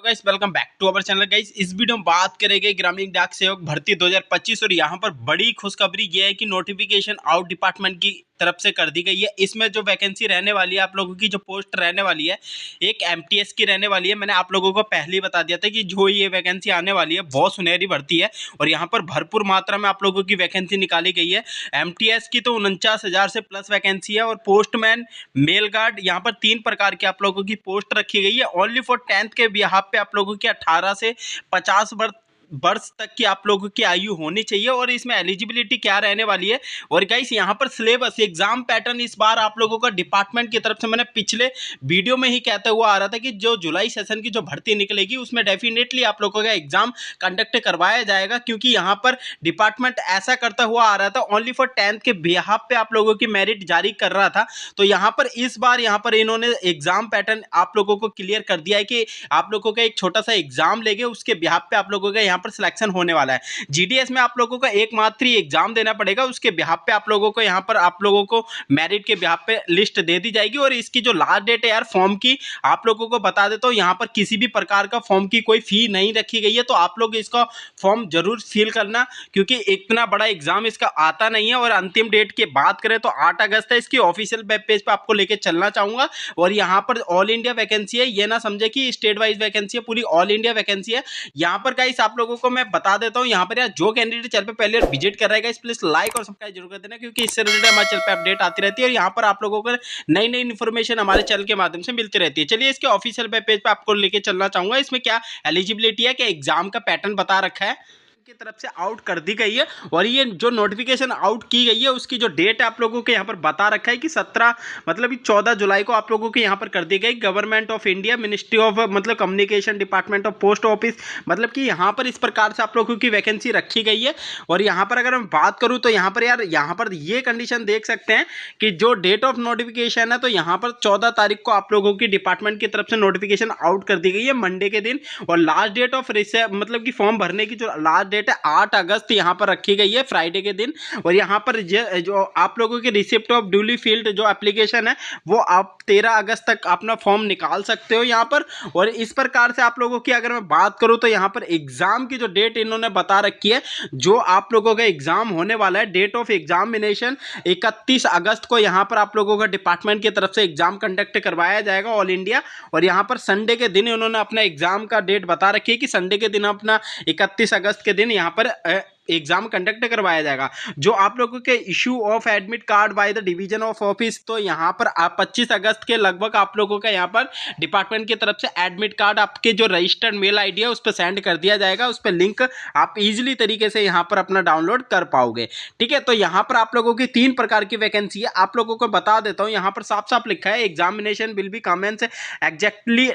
Guys welcome back to our channel guys. इस video में बात करेंगे ग्रामीण डाक सेवक भर्ती 2025 और यहाँ पर बड़ी खुशखबरी ये है कि नोटिफिकेशन आउट डिपार्टमेंट की तरफ से कर दी गई है। इसमें जो वैकेंसी रहने वाली है, आप लोगों की जो पोस्ट रहने वाली है, एक एमटीएस की रहने वाली है। मैंने आप लोगों को पहले ही बता दिया था कि जो ये वैकेंसी आने वाली है बहुत सुनहरी भर्ती है और यहाँ पर भरपूर मात्रा में आप लोगों की वैकेंसी निकाली गई है। एमटीएस की तो 49,000 से प्लस वैकेंसी है और पोस्टमैन, मेल गार्ड, यहाँ पर 3 प्रकार के आप लोगों की पोस्ट रखी गई है। ओनली फॉर 10th के बिहाफ पे आप लोगों की 18 से 50 वर्ष तक की आप लोगों की आयु होनी चाहिए और इसमें एलिजिबिलिटी क्या रहने वाली है। और गाइस यहाँ पर सिलेबस, एग्जाम पैटर्न इस बार आप लोगों का डिपार्टमेंट की तरफ से, मैंने पिछले वीडियो में ही कहते हुआ आ रहा था कि जो जुलाई सेशन की जो भर्ती निकलेगी उसमें डेफिनेटली आप लोगों का एग्जाम कंडक्ट करवाया जाएगा, क्योंकि यहाँ पर डिपार्टमेंट ऐसा करता हुआ आ रहा था। ओनली फॉर 10th के बिहाफ पे आप लोगों की मेरिट जारी कर रहा था। तो यहाँ पर इस बार यहाँ पर इन्होंने एग्जाम पैटर्न आप लोगों को क्लियर कर दिया है कि आप लोगों का एक छोटा सा एग्जाम लेंगे, उसके बिहाफ पे आप लोगों का यहाँ पर सिलेक्शन होने वाला है। जीडीएस में आप लोगों को एकमात्र ही एग्जाम देना पड़ेगा, उसके बिहाफ पे आप लोगों को यहाँ पर आप लोगों को मेरिट के बिहाफ पे लिस्ट दे दी जाएगी। और इसकी जो लास्ट डेट है यार फॉर्म की, आप लोगों को बता देता हूँ, यहाँ पर किसी भी प्रकार का फॉर्म की कोई फी नहीं रखी गई है। तो आप लोग इसका फॉर्म जरूर फिल करना, क्योंकि इतना बड़ा एग्जाम इसका आता नहीं है। और अंतिम डेट की बात करें तो 8 अगस्त है। इसकी ऑफिशियल वेब पेज पे आपको लेके चलना चाहूंगा। और यहाँ पर ऑल इंडिया वैकेंसी है, ये ना समझे कि स्टेट वाइज वैकेंसी है, पूरी ऑल इंडिया वैकेंसी है। यहाँ पर गाइस आप लोगों को मैं बता देता हूँ, यहाँ पर यार जो कैंडिडेट चैनल पे पहले विजिट कर रहा है गाइस, प्लीज लाइक और सब्सक्राइब जरूर कर देना, क्योंकि इससे रिलेटेड हमारे चैनल पे अपडेट आती रहती है और यहाँ पर आप लोगों को नई नई इन्फॉर्मेशन हमारे चैनल के माध्यम से मिलती रहती है। चलिए इसके ऑफिशियल वेब पेज पे आपको लेके चलना चाहूंगा। इसमें क्या एलिजिबिलिटी है, क्या एग्जाम का पैटर्न बता रखा है की तरफ से आउट कर दी गई है। और ये जो नोटिफिकेशन आउट की गई है उसकी जो डेट आप लोगों के यहाँ पर बता रखा है कि 17 मतलब 14 जुलाई को आप लोगों के यहाँ पर कर दी गई। Government of India, ministry of मतलब communication, department of post office, मतलब कि यहाँ पर इस प्रकार से आप लोगों की वैकेंसी रखी गई है। और यहाँ पर अगर मैं बात करूँ तो यहाँ पर यार यहाँ पर ये कंडीशन देख सकते हैं कि जो डेट ऑफ नोटिफिकेशन है, तो यहाँ पर 14 तारीख को आप लोगों की डिपार्टमेंट की तरफ से नोटिफिकेशन आउट कर दी गई है, मंडे के दिन। और लास्ट डेट ऑफ मतलब कि फॉर्म भरने की जो लास्ट डेट है 8 अगस्त यहाँ पर रखी गई है, फ्राइडे के दिन। और यहाँ पर जो आप लोगों की रिसिप्ट ऑफ ड्यूली फील्ड जो एप्लीकेशन है, वो आप 13 अगस्त तक अपना फॉर्म निकाल सकते हो यहाँ पर। और इस प्रकार से आप लोगों की अगर मैं बात करूँ तो यहाँ पर एग्जाम की जो डेट इन्होंने बता रखी है, जो आप लोगों का एग्जाम होने वाला है, डेट ऑफ एग्जामिनेशन 31 अगस्त को यहाँ पर आप लोगों का डिपार्टमेंट की तरफ से एग्जाम कंडक्ट करवाया जाएगा ऑल इंडिया। और यहाँ पर संडे के दिन इन्होंने अपना एग्जाम का डेट बता रखी है कि संडे के दिन अपना 31 अगस्त के दिन यहाँ पर एग्जाम कंडक्ट करवाया जाएगा। जो आप लोगों के issue of admit card by the division of office, तो यहाँ पर 25 अगस्त के लगभग आप लोगों का यहाँ पर डिपार्टमेंट की तरफ से एडमिट कार्ड आपके जो रजिस्टर्ड मेल आईडी है उस पर सेंड कर दिया जाएगा। उस पर लिंक आप इजीली तरीके से यहाँ पर अपना डाउनलोड कर पाओगे। ठीक है, तो यहाँ पर आप लोगों की 3 प्रकार की वैकेंसी है। आप लोगों को बता देता हूँ, यहाँ पर साफ साफ लिखा है examination will be commence exactly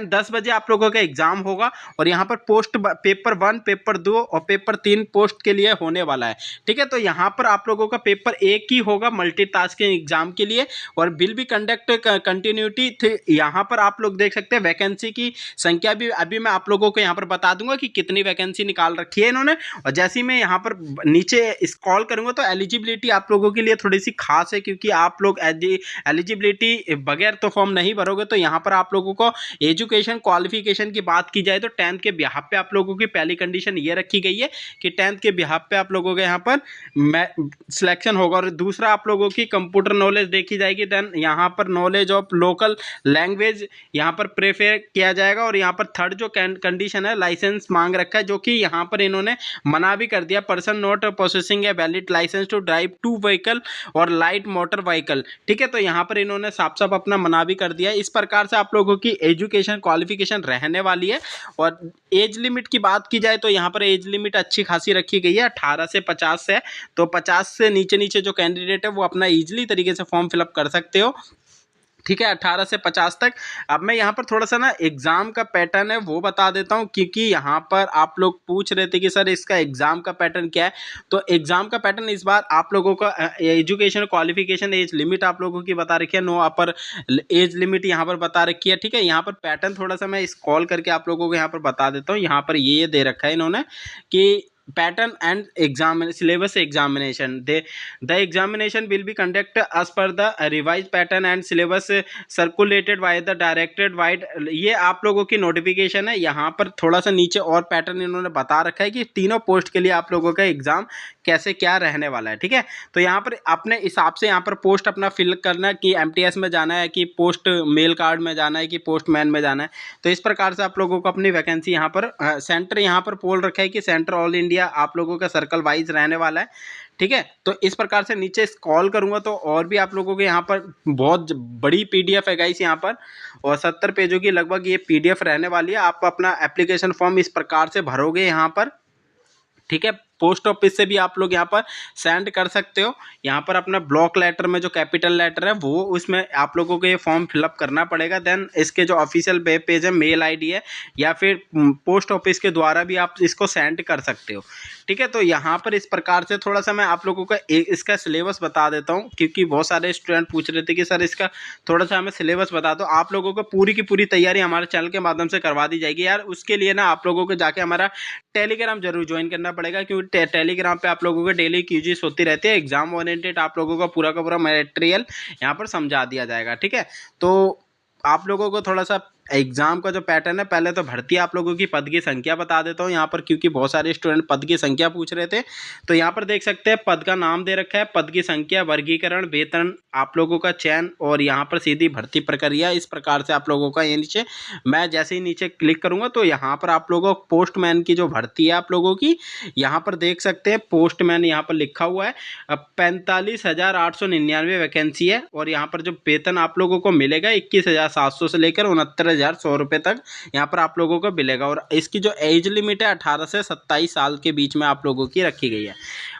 10 बजे आप लोगों का एग्जाम होगा। और यहाँ पर पोस्ट पेपर 1, पेपर 2 और पेपर 3 पोस्ट के लिए होने वाला है। ठीक है, तो यहाँ पर आप लोगों का पेपर एक ही होगा मल्टीटास्किंग एग्जाम के लिए। और विल बी कंडक्ट कंटिन्यूटी, यहाँ पर आप लोग देख सकते हैं वैकेंसी की संख्या भी अभी मैं आप लोगों को यहाँ पर बता दूंगा कि कितनी वैकेंसी निकाल रखी है इन्होंने। और जैसे ही मैं यहाँ पर नीचे स्क्रॉल करूंगा तो एलिजिबिलिटी आप लोगों के लिए थोड़ी सी खास है, क्योंकि आप लोग एलिजिबिलिटी बगैर तो फॉर्म नहीं भरोगे। तो यहाँ पर आप लोगों को एजुकेशन क्वालिफिकेशन की बात की जाए तो 10th के बिहाफ पे आप लोगों की पहली कंडीशन ये रखी गई है कि 10th के बिहाफ पे आप लोगों के यहाँ पर सिलेक्शन होगा। और दूसरा आप लोगों की कंप्यूटर नॉलेज देखी जाएगी। देन यहाँ पर नॉलेज ऑफ लोकल लैंग्वेज यहाँ पर प्रेफर किया जाएगा। और यहाँ पर थर्ड जो कंडीशन है, लाइसेंस मांग रखा है, जो कि यहाँ पर इन्होंने मना भी कर दिया, person not processing a valid licence to drive 2 vehicle और लाइट मोटर व्हीकल। ठीक है, तो यहाँ पर इन्होंने साफ साफ अपना मना भी कर दिया। इस प्रकार से आप लोगों की एजुकेशन क्वालिफिकेशन रहने वाली है। और एज लिमिट की बात की जाए तो यहाँ पर एज लिमिट अच्छी खासी रखी गई है, 18 से 50 है। तो 50 से नीचे नीचे जो कैंडिडेट है वो अपना इजीली तरीके से फॉर्म फिलअप कर सकते हो। ठीक है, 18 से 50 तक। अब मैं यहाँ पर थोड़ा सा ना एग्ज़ाम का पैटर्न है वो बता देता हूँ, क्योंकि यहाँ पर आप लोग पूछ रहे थे कि सर इसका एग्ज़ाम का पैटर्न क्या है। तो एग्ज़ाम का पैटर्न इस बार आप लोगों का एजुकेशन क्वालिफिकेशन एज लिमिट आप लोगों की बता रखी है, नो अपर एज लिमिट यहाँ पर बता रखी है। ठीक है, यहाँ पर पैटर्न थोड़ा सा मैं स्क्रॉल करके आप लोगों को यहाँ पर बता देता हूँ। यहाँ पर ये दे रखा है इन्होंने कि pattern and syllabus examination. The examination will be conducted as per the revised pattern and syllabus circulated by the directed wide. ये आप लोगों की नोटिफिकेशन है। यहाँ पर थोड़ा सा नीचे और पैटर्न इन्होंने बता रखा है कि तीनों पोस्ट के लिए आप लोगों का एग्जाम कैसे क्या रहने वाला है। ठीक है, तो यहाँ पर अपने हिसाब से यहाँ पर पोस्ट अपना फिल करना कि एमटीएस में जाना है कि पोस्ट मेल कार्ड में जाना है कि पोस्टमैन में जाना है। तो इस प्रकार से आप लोगों को अपनी वैकेंसी यहाँ पर सेंटर यहाँ पर बोल रखा है कि सेंटर ऑल इंडिया आप लोगों का सर्कल वाइज रहने वाला है। ठीक है, तो इस प्रकार से नीचे स्क्रॉल करूंगा तो और भी आप लोगों के यहाँ पर बहुत बड़ी पीडीएफ है गाइस यहाँ पर, और 70 पेजों की लगभग ये पीडीएफ रहने वाली है। आप अपना एप्लीकेशन फॉर्म इस प्रकार से भरोगे यहाँ पर। ठीक है, पोस्ट ऑफिस से भी आप लोग यहाँ पर सेंड कर सकते हो। यहाँ पर अपना ब्लॉक लेटर में जो कैपिटल लेटर है वो उसमें आप लोगों को ये फॉर्म फिलअप करना पड़ेगा। देन इसके जो ऑफिशियल वेब पेज है, मेल आईडी है, या फिर पोस्ट ऑफिस के द्वारा भी आप इसको सेंड कर सकते हो। ठीक है, तो यहाँ पर इस प्रकार से थोड़ा सा मैं आप लोगों को इसका सिलेबस बता देता हूँ, क्योंकि बहुत सारे स्टूडेंट पूछ रहे थे कि सर इसका थोड़ा सा हमें सिलेबस बता दो। आप लोगों को पूरी की पूरी तैयारी हमारे चैनल के माध्यम से करवा दी जाएगी यार। उसके लिए ना आप लोगों को जाके हमारा टेलीग्राम जरूर ज्वाइन करना पड़ेगा, क्योंकि टेलीग्राम पे आप लोगों को डेली क्यूजीज होती रहती है। एग्जाम ओरिएंटेड आप लोगों का पूरा का पूरा मटेरियल यहाँ पर समझा दिया जाएगा। ठीक है, तो आप लोगों को थोड़ा सा एग्जाम का जो पैटर्न है, पहले तो भर्ती आप लोगों की पद की संख्या बता देता हूँ यहाँ पर, क्योंकि बहुत सारे स्टूडेंट पद की संख्या पूछ रहे थे। तो यहाँ पर देख सकते हैं पद का नाम दे रखा है, पद की संख्या, वर्गीकरण, वेतन, आप लोगों का चयन, और यहाँ पर सीधी भर्ती प्रक्रिया। इस प्रकार से आप लोगों का ये नीचे, मैं जैसे ही नीचे क्लिक करूंगा तो यहाँ पर आप लोगों को पोस्टमैन की जो भर्ती है आप लोगों की, यहाँ पर देख सकते हैं पोस्टमैन यहाँ पर लिखा हुआ है। अब 45,899 वैकेंसी है, और यहाँ पर जो वेतन आप लोगों को मिलेगा 21,700 से लेकर 69,100 रुपये तक यहाँ पर आप लोगों को मिलेगा। और इसकी जो एज लिमिट है 18 से 27 साल के बीच में आप लोगों की रखी गई है।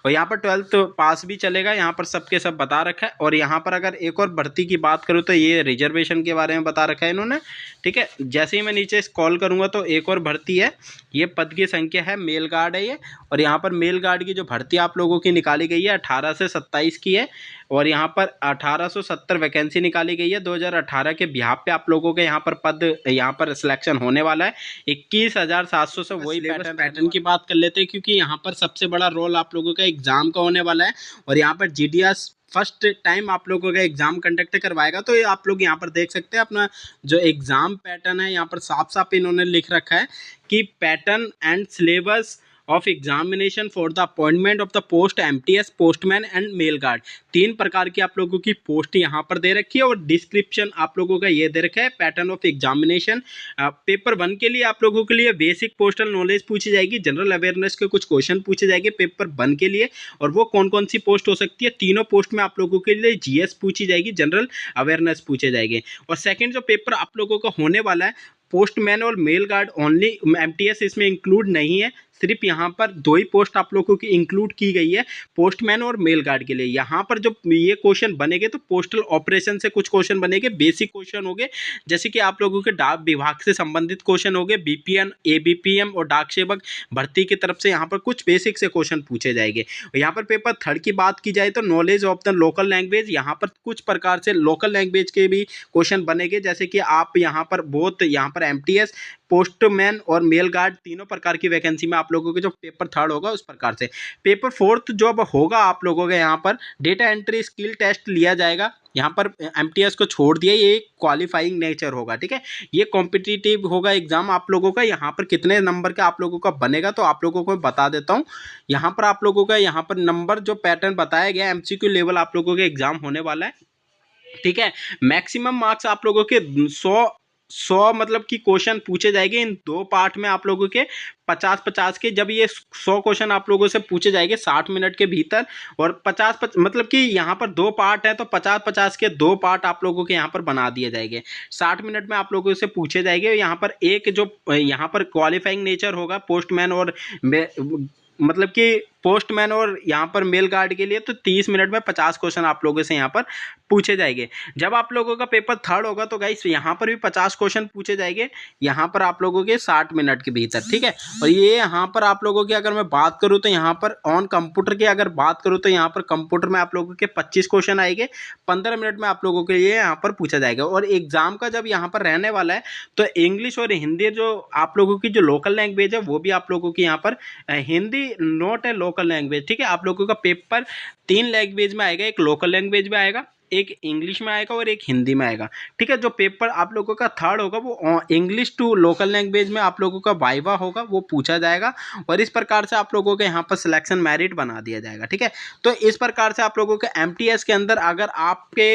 और यहाँ पर 12th पास भी चलेगा, यहाँ पर सबके सब बता रखा है। और यहाँ पर अगर एक और भर्ती की बात करूँ तो ये रिजर्वेशन के बारे में बता रखा है इन्होंने। ठीक है, जैसे ही मैं नीचे स्क्रॉल करूँगा तो एक और भर्ती है, ये पद की संख्या है, मेल गार्ड है ये। और यहाँ पर मेल गार्ड की जो भर्ती आप लोगों की निकाली गई है 18 से 27 की है, और यहाँ पर 1870 वैकेंसी निकाली गई है 2018 के बिहाफ पे आप लोगों के यहाँ पर पद यहाँ पर सिलेक्शन होने वाला है 21,700 से। वही पैटर्न की बात कर लेते हैं, क्योंकि यहाँ पर सबसे बड़ा रोल आप लोगों का एग्जाम का होने वाला है। और यहाँ पर जीडीएस फर्स्ट टाइम आप लोगों का एग्जाम कंडक्ट करवाएगा। तो ये आप लोग यहाँ पर देख सकते हैं अपना जो एग्जाम पैटर्न है, यहाँ पर साफ साफ इन्होंने लिख रखा है कि pattern and syllabus of examination for the appointment of the post MTS, postman and mail guard. 3 प्रकार की आप लोगों की पोस्ट यहाँ पर दे रखी है। और डिस्क्रिप्शन आप लोगों का ये दे रखा है, पैटर्न ऑफ एग्जामिनेशन। पेपर 1 के लिए आप लोगों के लिए बेसिक पोस्टल नॉलेज पूछी जाएगी, जनरल अवेयरनेस के कुछ क्वेश्चन पूछे जाएंगे पेपर 1 के लिए। और वो कौन कौन सी पोस्ट हो सकती है, तीनों पोस्ट में आप लोगों के लिए जीएस पूछी जाएगी, जनरल अवेयरनेस पूछे जाएंगे। और सेकेंड जो पेपर आप लोगों का होने वाला है, पोस्टमैन और मेल गार्ड ओनली, एमटीएस इसमें इंक्लूड नहीं है। सिर्फ यहाँ पर 2 ही पोस्ट आप लोगों की इंक्लूड की गई है, पोस्टमैन और मेल गार्ड के लिए। यहाँ पर जो ये क्वेश्चन बनेंगे तो पोस्टल ऑपरेशन से कुछ क्वेश्चन बनेंगे, बेसिक क्वेश्चन होंगे, जैसे कि आप लोगों के डाक विभाग से संबंधित क्वेश्चन होंगे, बीपीएन, एबीपीएम और डाक सेवक भर्ती की तरफ से यहाँ पर कुछ बेसिक से क्वेश्चन पूछे जाएंगे। यहाँ पर पेपर 3 की बात की जाए तो knowledge of the local language, यहाँ पर कुछ प्रकार से लोकल लैंग्वेज के भी क्वेश्चन बनेंगे, जैसे कि आप यहाँ पर बहुत यहाँ पर एमटीएस, पोस्टमैन और मेल गार्ड तीनों प्रकार की वैकेंसी में आप लोगों के जो पेपर 3 होगा उस प्रकार से। पेपर 4 जो अब होगा आप लोगों के यहाँ पर डेटा एंट्री स्किल टेस्ट लिया जाएगा। यहाँ पर एमटीएस को छोड़ दिया, ये क्वालिफाइंग नेचर होगा। ठीक है, ये कॉम्पिटिटिव होगा एग्जाम आप लोगों का। यहाँ पर कितने नंबर का आप लोगों का बनेगा तो आप लोगों को बता देता हूँ। यहाँ पर आप लोगों का यहाँ पर नंबर जो पैटर्न बताया गया, एमसीक्यू लेवल आप लोगों के एग्जाम होने वाला है। ठीक है, मैक्सिमम मार्क्स आप लोगों के 100 मतलब कि क्वेश्चन पूछे जाएंगे इन 2 पार्ट में आप लोगों के 50-50 के। जब ये 100 क्वेश्चन आप लोगों से पूछे जाएंगे 60 मिनट के भीतर, और 50 मतलब कि यहाँ पर 2 पार्ट है तो 50-50 के 2 पार्ट आप लोगों के यहाँ पर बना दिए जाएंगे। 60 मिनट में आप लोगों से पूछे जाएंगे। यहाँ पर एक जो यहाँ पर क्वालिफाइंग नेचर होगा पोस्टमैन और मतलब कि पोस्टमैन और यहाँ पर मेल गार्ड के लिए, तो 30 मिनट में 50 क्वेश्चन आप लोगों से यहाँ पर पूछे जाएंगे। जब आप लोगों का पेपर 3 होगा तो गाइस यहाँ पर भी 50 क्वेश्चन पूछे जाएंगे, यहाँ पर आप लोगों के 60 मिनट के भीतर। ठीक है, और ये यहाँ पर आप लोगों की अगर मैं बात करूँ तो यहाँ पर ऑन कंप्यूटर की अगर बात करूँ तो यहाँ पर कंप्यूटर में आप लोगों के 25 क्वेश्चन आएंगे, 15 मिनट में आप लोगों के लिए यहाँ पर पूछा जाएगा। और एग्जाम का जब यहाँ पर रहने वाला है तो इंग्लिश और हिंदी जो आप लोगों की जो लोकल लैंग्वेज है वो भी आप लोगों की यहाँ पर Hindi not a local language, ठीक है। आप लोगों का पेपर 3 लैंग्वेज में आएगा, एक लोकल लैंग्वेज में आएगा, एक इंग्लिश में आएगा और एक हिंदी में आएगा, ठीक है। जो पेपर आप लोगों का थर्ड होगा वो इंग्लिश टू लोकल लैंग्वेज में आप लोगों का वाइवा होगा, वो पूछा जाएगा और इस प्रकार से आप लोगों के यहाँ पर सिलेक्शन मेरिट बना दिया जाएगा, ठीक है। तो इस प्रकार से आप लोगों के एमटीएस के अंदर अगर आपके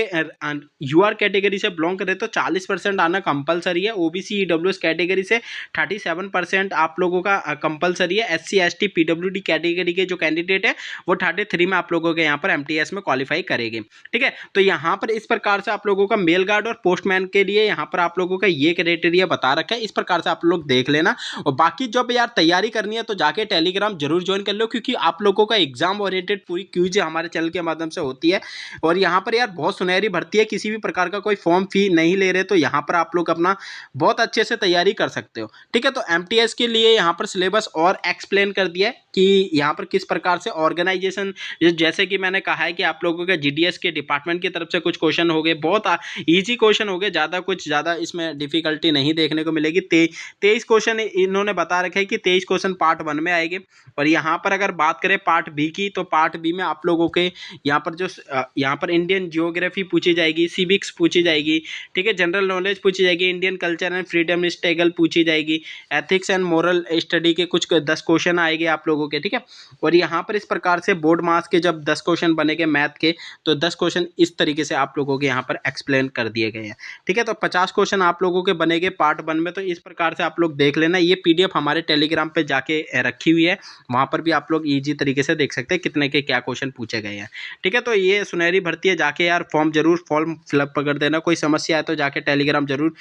यूआर कैटेगरी से बिलोंग करें तो 40% आना कंपलसरी है, ओबीसी ईडब्ल्यूएस कैटेगरी से 37% आप लोगों का कंपलसरी है, एससी एसटी पीडब्ल्यूडी कैटेगरी के जो कैंडिडेट है वो 33 में आप लोगों के यहाँ पर एमटीएस में क्वालिफाई करेंगे, ठीक है। तो यहाँ पर इस प्रकार से आप लोगों का मेल गार्ड और पोस्टमैन के लिए यहाँ पर आप लोगों का ये क्राइटेरिया बता रखा है, इस प्रकार से आप लोग देख लेना। और बाकी जब यार तैयारी करनी है तो जाके टेलीग्राम जरूर ज्वाइन कर लो, क्योंकि आप लोगों का एग्जाम ओरिएंटेड पूरी क्यूज हमारे चैनल के माध्यम से होती है और यहाँ पर यार बहुत सुनहरी भर्ती है, किसी भी प्रकार का कोई फॉर्म फी नहीं ले रहे, तो यहाँ पर आप लोग अपना बहुत अच्छे से तैयारी कर सकते हो, ठीक है। तो एमटीएस के लिए यहाँ पर सिलेबस और एक्सप्लेन कर दिया है कि यहाँ पर किस प्रकार से ऑर्गेनाइजेशन, जैसे कि मैंने कहा है कि आप लोगों के जीडीएस के डिपार्टमेंट की तरफ से कुछ क्वेश्चन हो गए, बहुत इजी क्वेश्चन हो गए, ज़्यादा इसमें डिफिकल्टी नहीं देखने को मिलेगी। 23 क्वेश्चन इन्होंने बता रखे हैं कि 23 क्वेश्चन पार्ट 1 में आएंगे और यहाँ पर अगर बात करें पार्ट बी की, तो पार्ट बी में आप लोगों के यहाँ पर इंडियन जियोग्राफी पूछी जाएगी, सिविक्स पूछी जाएगी, ठीक है, जनरल नॉलेज पूछी जाएगी, Indian culture and freedom struggle पूछी जाएगी, एथिक्स एंड मोरल स्टडी के कुछ 10 क्वेश्चन आएंगे आप लोगों के, ठीक है। और यहाँ पर इस प्रकार से बोर्ड मार्क्स के जब 10 क्वेश्चन बनेंगे मैथ के, तो 10 क्वेश्चन इस तरीके से आप लोगों के यहाँ पर एक्सप्लेन कर दिए गए हैं, ठीक है। तो 50 क्वेश्चन आप लोगों के बनेंगे पार्ट 1 में, तो इस प्रकार से आप लोग देख लेना। ये पीडीएफ हमारे टेलीग्राम पे जाके रखी हुई है, वहाँ पर भी आप लोग ईजी तरीके से देख सकते हैं कितने के क्या क्वेश्चन पूछे गए हैं, ठीक है। तो ये सुनहरी भर्ती है, जाके यार फॉर्म फिलअप कर देना, कोई समस्या है तो जाके टेलीग्राम जरूर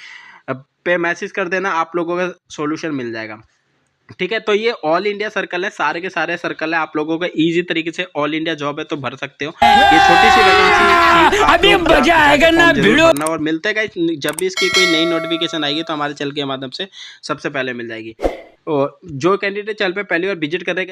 पे मैसेज कर देना, आप लोगों का सॉल्यूशन मिल जाएगा, ठीक है। तो ये ऑल इंडिया सर्कल है, सारे के सारे सर्कल है, आप लोगों का इजी तरीके से ऑल इंडिया जॉब है तो भर सकते हो। ये छोटी सी वैकेंसी अभी मजा आएगा ना वीडियो, और मिलते हैं जब भी इसकी कोई नई नोटिफिकेशन आएगी तो हमारे चैनल के माध्यम से सबसे पहले मिल जाएगी। और जो कैंडिडेट चैनल पे पहली बार विजिट करेगा